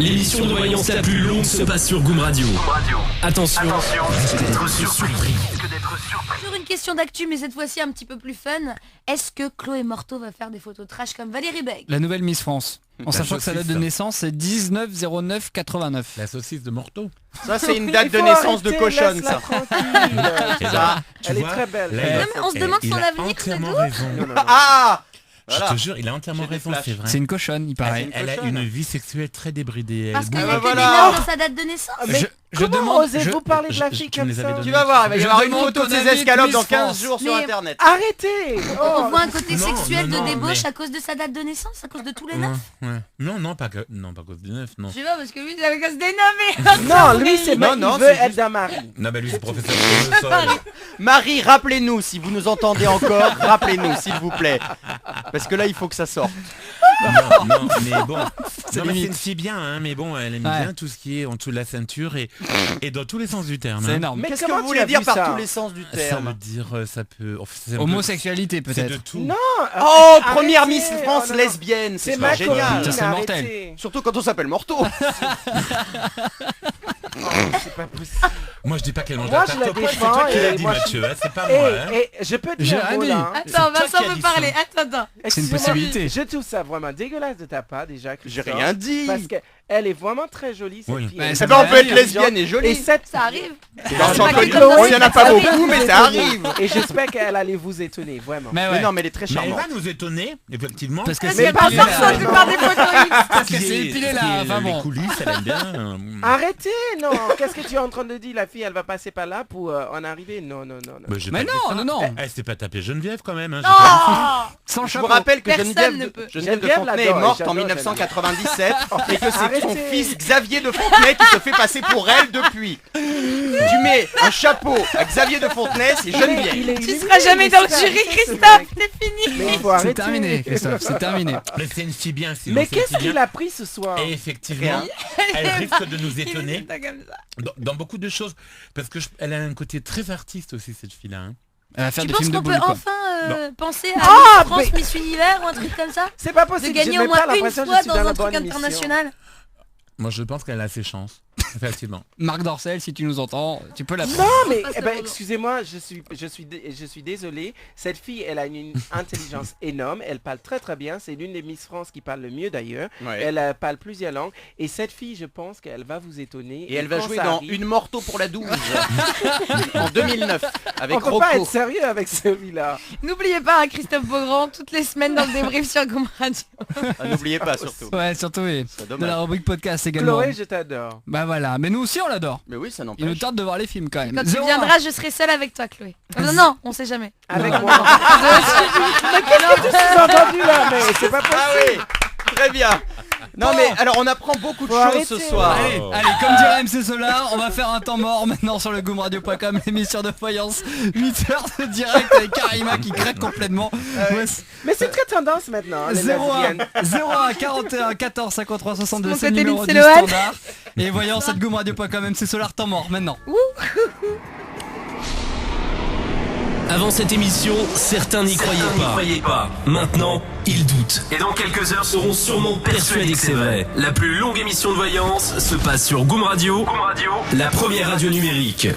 L'émission de voyance la plus longue se passe sur Goom Radio. Attention, risque d'être surpris. Sur une question d'actu, mais cette fois-ci un petit peu plus fun, est-ce que Chloé Morteau va faire des photos trash comme Valérie Beg? La nouvelle Miss France. En sachant que sa date de naissance c'est 19/09/89. La saucisse de Morteau. Ça c'est une date de naissance de cochonne ça. Elle est très belle. Non, mais on se demande son avenir, c'est entièrement tout. raison. Ah Je te jure, il a entièrement raison, c'est vrai. C'est une cochonne, il paraît. Elle a une vie sexuelle très débridée. Parce qu'il y a bah que voilà. des nains dans sa date de naissance. Je Comment osez-vous parler de la fille comme ça? Tu vas voir, il va y Je avoir une demande photo de ton ses avis de escalopes Miss dans 15 France. jours sur Mais- internet. Arrêtez. On voit un côté Non, sexuel non, de non, débauche mais- à cause de sa date de naissance, à cause de tous les Ouais, neufs. ouais. Non, pas à cause du neuf, non. Je sais pas, parce que lui, il avait qu'à se dénommer. Non, lui c'est Non, il non, veut c'est être juste- d'un mari. Non, mais lui, c'est professeur de sol. Marie, rappelez-nous si vous nous entendez encore, rappelez-nous s'il vous plaît. Parce que là il faut que ça sorte. Non, mais bon. C'est Non, mais c'est limite. une fille bien, hein, mais bon, elle aime Ouais. bien tout ce qui est en dessous de la ceinture et dans tous les sens du terme. C'est hein. énorme. Mais Qu'est-ce que comment vous tu voulez as dire vu par ça? tous les sens du Ça terme? veut dire, ça peut... enfin, c'est un peu- Homosexualité C'est de peut-être. tout. Non. Oh, arrêtez. première Miss France Oh, non. lesbienne, C'est c'est ma génial. copine, Ça, c'est mortel. arrêtez. Surtout quand on s'appelle Morteau. C'est pas possible. Moi, je dis pas qu'elle mange Moi, la je tarte la aux pommes, c'est défends toi qui et l'as dit, moi, je- Mathieu, hein, c'est pas moi. hein. Et je peux te J'ai dire un rien mot dit. là. hein. Attends, toi Vincent qui as peut dit parler. ça. Attends. C'est une Excusez-moi, possibilité. Je trouve ça vraiment dégueulasse de ta part déjà. J'ai Christophe, rien dit. Parce qu'elle est vraiment très jolie cette Oui. fille. Ouais, Elle est ça Eh ben on veut peut rien être dire. lesbienne et Et jolie. cette Ça arrive. J'en pas connais- que comme il y en a ça pas arrive. beaucoup, mais ça arrive. Et j'espère qu'elle allait vous étonner, vraiment. Mais Mais ouais. non, mais elle est très Mais elle charmante. va nous étonner, effectivement. Parce que Parce c'est qu'elle parle épilé pas ça, là. je parle des photos X. Parce que c'est épilé là. Enfin Les bon. coulisses, elle aime bien. Arrêtez, non. Qu'est-ce que tu es en train de dire? La fille, elle va passer par là pour en arriver? Non, non, non, non. Bah, j'ai Mais pas dit non, ça. non, non. Elle s'est pas tapée Geneviève quand même. Hein, Oh Sans Je chapeau. vous rappelle que Personne Geneviève ne de, peut. Geneviève de Geneviève Fontenay est l'adore, morte en j'adore 1997 et que c'est son Arrêtez. fils Xavier de Fontenay qui se fait passer pour elle depuis. Tu mets un chapeau à Xavier de Fontenay, c'est Geneviève. Tu seras jamais dans le jury, Christophe. C'est fini. Mais il faut C'est arrêter. terminé, Christophe, c'est terminé. Mais c'est une fille bien, sinon Mais c'est une qu'est-ce fille qu'il bien. a pris ce soir? Et effectivement, elle risque de nous étonner Pas comme ça. dans beaucoup de choses. Parce qu'elle a un côté très artiste aussi, cette fille-là. hein. Elle va faire Tu des penses films de qu'on peut boule quoi. enfin penser à Ah, Miss France, mais- Miss Univers ou un truc comme ça? C'est pas De possible. gagner J'ai au même moins pas une l'impression que je fois suis dans dans la un truc bonne émission. international. Moi, je pense qu'elle a ses chances. Effectivement. Marc Dorcel, si tu nous entends, tu peux l'appeler. Non mais Ça, c'est eh ben, bon. excusez-moi, je suis désolé. Cette fille, elle a une intelligence énorme. Elle parle très très bien. C'est l'une des Miss France qui parle le mieux d'ailleurs. Ouais. Elle parle plusieurs langues. Et cette fille, je pense qu'elle va vous étonner. Et elle va quand jouer ça dans arrive- Une Morteau pour la 12 en 2009 avec On peut pas Rocco. être sérieux avec celui-là. N'oubliez pas, hein, Christophe Beaugrand, toutes les semaines dans le débrief sur Goom Radio. Ah, n'oubliez pas surtout. Ouais, surtout oui. C'est De la dommage. rubrique podcast également. Chloé, je t'adore. Bah voilà, mais nous aussi on l'adore. Mais oui, ça Il nous n'empêche. tarde de voir les films quand même. Quand tu 0-1. viendras, je serai seule avec toi, Chloé. Non, non, on sait jamais. Avec Non. moi. J'ai entendu là, mais c'est pas possible. Ah oui, très bien. Non mais alors on apprend beaucoup de Faut choses ce arrêter. soir. Allez, allez, comme dirait MC Solar, on va faire un temps mort maintenant sur le goomradio.com, l'émission de voyance. 8 heures de direct avec Karima qui craque complètement. Ouais, Mais c'est très tendance maintenant. hein, les 01 lesbiennes. 01 41 14 53 62, Mon c'est le côté numéro du Lindsay Lohan. standard. Et voyance at goomradio.com, MC Solar, temps mort maintenant. Avant cette émission, certains n'y croyaient pas. Maintenant, ils doutent. Et dans quelques heures seront sûrement persuadés que c'est vrai. La plus longue émission de voyance se passe sur Goom Radio, la première radio numérique.